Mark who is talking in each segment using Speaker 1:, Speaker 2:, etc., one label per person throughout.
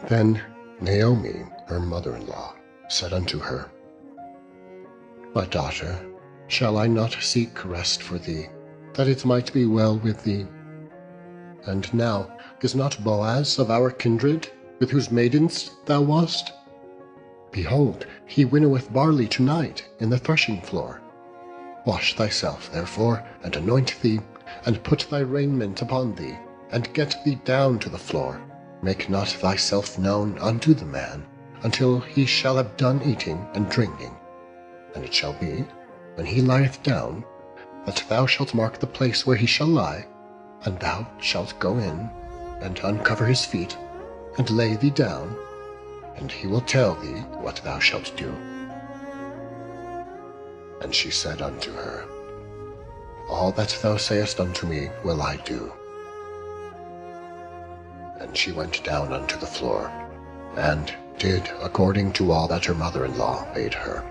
Speaker 1: Then Naomi, her mother-in-law, said unto her, My daughter, shall I not seek rest for thee, that it might be well with thee? And now is not Boaz of our kindred, with whose maidens thou wast? Behold, he winnoweth barley tonight in the threshing floor. Wash thyself, therefore, and anoint thee, and put thy raiment upon thee, and get thee down to the floor. Make not thyself known unto the man, until he shall have done eating and drinking. And it shall be, when he lieth down, that thou shalt mark the place where he shall lie, and thou shalt go in, and uncover his feet, and lay thee down, and he will tell thee what thou shalt do. And she said unto her, All that thou sayest unto me will I do. And she went down unto the floor, and did according to all that her mother-in-law bade her.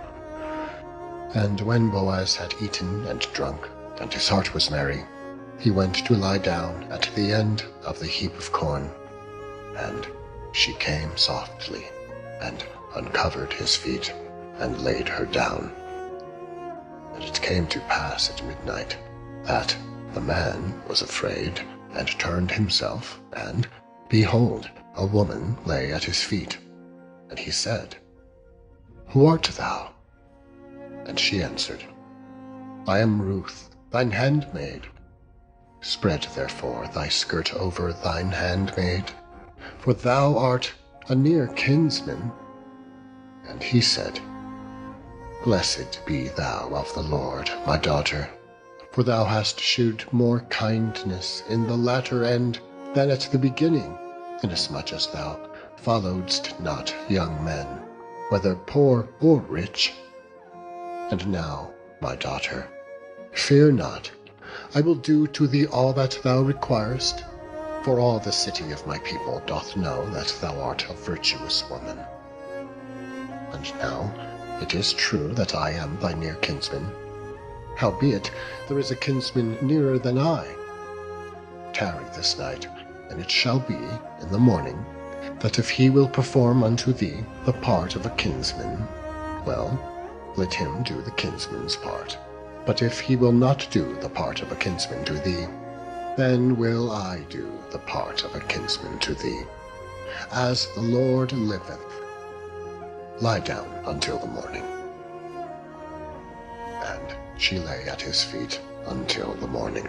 Speaker 1: And when Boaz had eaten and drunk, and his heart was merry, he went to lie down at the end of the heap of corn. And she came softly, and uncovered his feet, and laid her down. And it came to pass at midnight, that the man was afraid, and turned himself, and, behold, a woman lay at his feet. And he said, Who art thou? And she answered, I am Ruth, thine handmaid. Spread therefore thy skirt over thine handmaid, for thou art a near kinsman. And he said, Blessed be thou of the Lord, my daughter, for thou hast shewed more kindness in the latter end than at the beginning, inasmuch as thou followedst not young men, whether poor or rich. And now, my daughter, fear not, I will do to thee all that thou requirest, for all the city of my people doth know that thou art a virtuous woman. And now it is true that I am thy near kinsman. Howbeit there is a kinsman nearer than I. Tarry this night, and it shall be in the morning, that if he will perform unto thee the part of a kinsman, well, let him do the kinsman's part. But if he will not do the part of a kinsman to thee, then will I do the part of a kinsman to thee. As the Lord liveth, lie down until the morning. And she lay at his feet until the morning.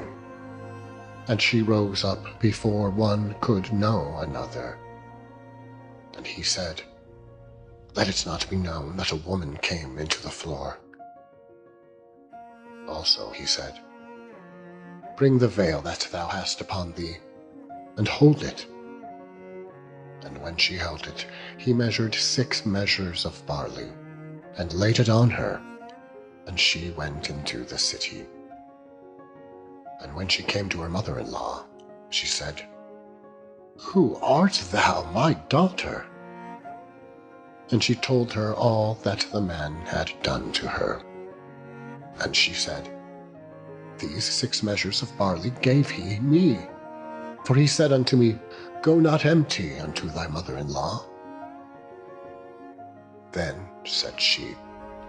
Speaker 1: And she rose up before one could know another. And he said, Let it not be known that a woman came into the floor. Also he said, Bring the veil that thou hast upon thee, and hold it. And when she held it, he measured 6 measures of barley, and laid it on her, and she went into the city. And when she came to her mother-in-law, she said, Who art thou, my daughter? And she told her all that the man had done to her. And she said, These 6 measures of barley gave he me. For he said unto me, Go not empty unto thy mother-in-law. Then said she,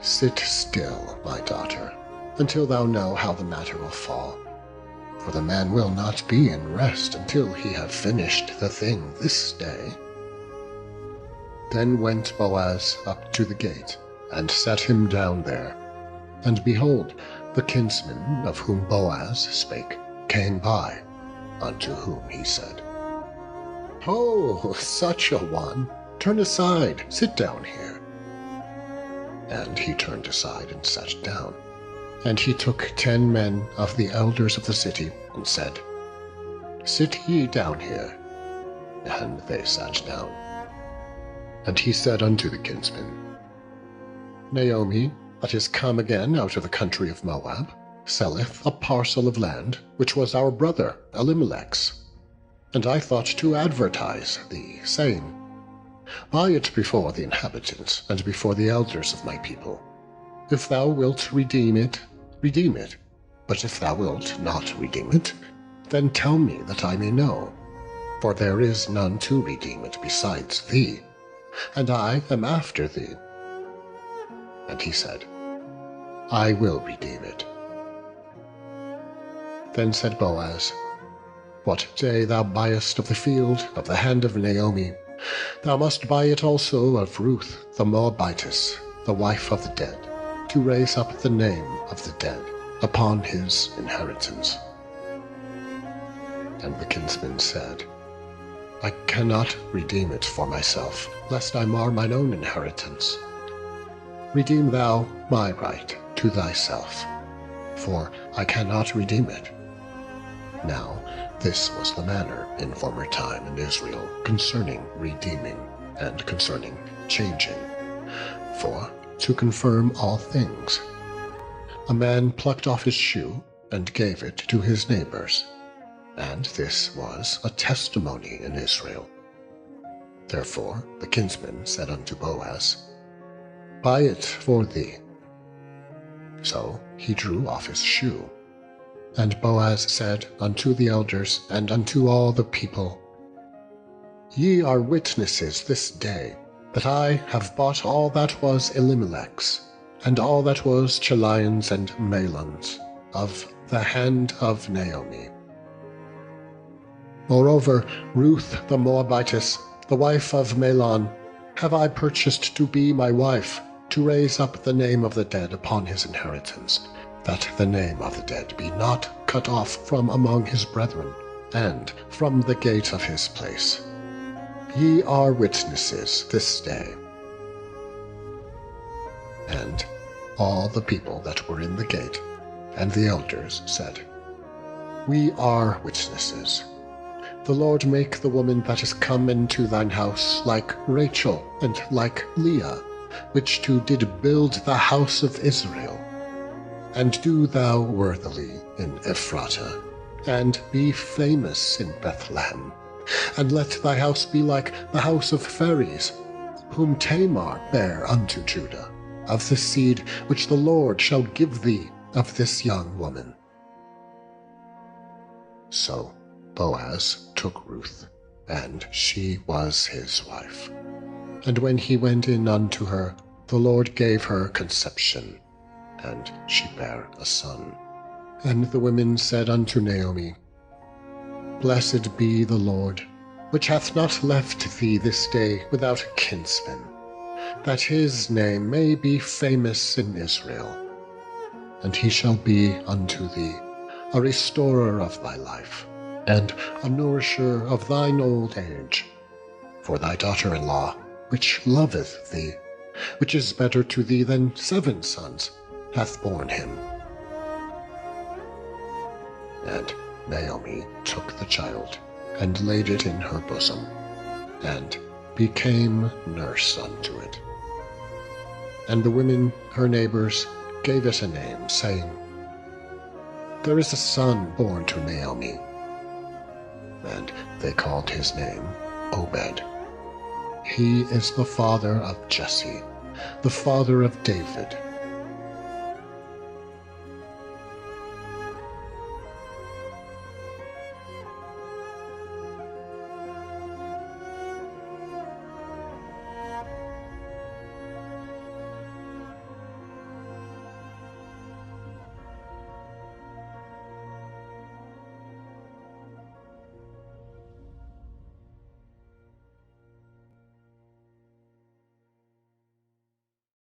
Speaker 1: Sit still, my daughter, until thou know how the matter will fall. For the man will not be in rest until he have finished the thing this day. Then went Boaz up to the gate, and set him down there. And behold, the kinsman of whom Boaz spake came by, unto whom he said, Ho, such a one, turn aside, sit down here. And he turned aside and sat down. And he took 10 men of the elders of the city, and said, Sit ye down here. And they sat down. And he said unto the kinsman, Naomi, that is come again out of the country of Moab, selleth a parcel of land, which was our brother Elimelech's. And I thought to advertise thee, saying, Buy it before the inhabitants, and before the elders of my people. If thou wilt redeem it, redeem it. But if thou wilt not redeem it, then tell me that I may know. for there is none to redeem it besides thee, and I am after thee. And he said, I will redeem it. Then said Boaz, What day thou buyest of the field of the hand of Naomi, thou must buy it also of Ruth the Moabitess, the wife of the dead, to raise up the name of the dead upon his inheritance. And the kinsman said, I cannot redeem it for myself, lest I mar mine own inheritance. Redeem thou my right to thyself, for I cannot redeem it. Now this was the manner in former time in Israel concerning redeeming and concerning changing. For, to confirm all things, a man plucked off his shoe and gave it to his neighbors, and this was a testimony in Israel. Therefore the kinsman said unto Boaz, Buy it for thee. So he drew off his shoe. And Boaz said unto the elders and unto all the people, Ye are witnesses this day that I have bought all that was Elimelech's, and all that was Chilion's and Mahlon's, of the hand of Naomi. Moreover, Ruth the Moabitess, the wife of Mahlon, have I purchased to be my wife, to raise up the name of the dead upon his inheritance, that the name of the dead be not cut off from among his brethren, and from the gate of his place. Ye are witnesses this day. And all the people that were in the gate, and the elders, said, We are witnesses. The Lord make the woman that is come into thine house like Rachel and like Leah, which two did build the house of Israel. And do thou worthily in Ephratah, and be famous in Bethlehem, and let thy house be like the house of Phares, whom Tamar bare unto Judah, of the seed which the Lord shall give thee of this young woman. So Boaz took Ruth, and she was his wife. And when he went in unto her, the Lord gave her conception, and she bare a son. And the women said unto Naomi, Blessed be the Lord, which hath not left thee this day without a kinsman, that his name may be famous in Israel. And he shall be unto thee a restorer of thy life, and a nourisher of thine old age. For thy daughter-in-law, which loveth thee, which is better to thee than 7 sons, hath borne him. And Naomi took the child, and laid it in her bosom, and became nurse unto it. And the women, her neighbors, gave it a name, saying, There is a son born to Naomi. And they called his name Obed. He is the father of Jesse, the father of David,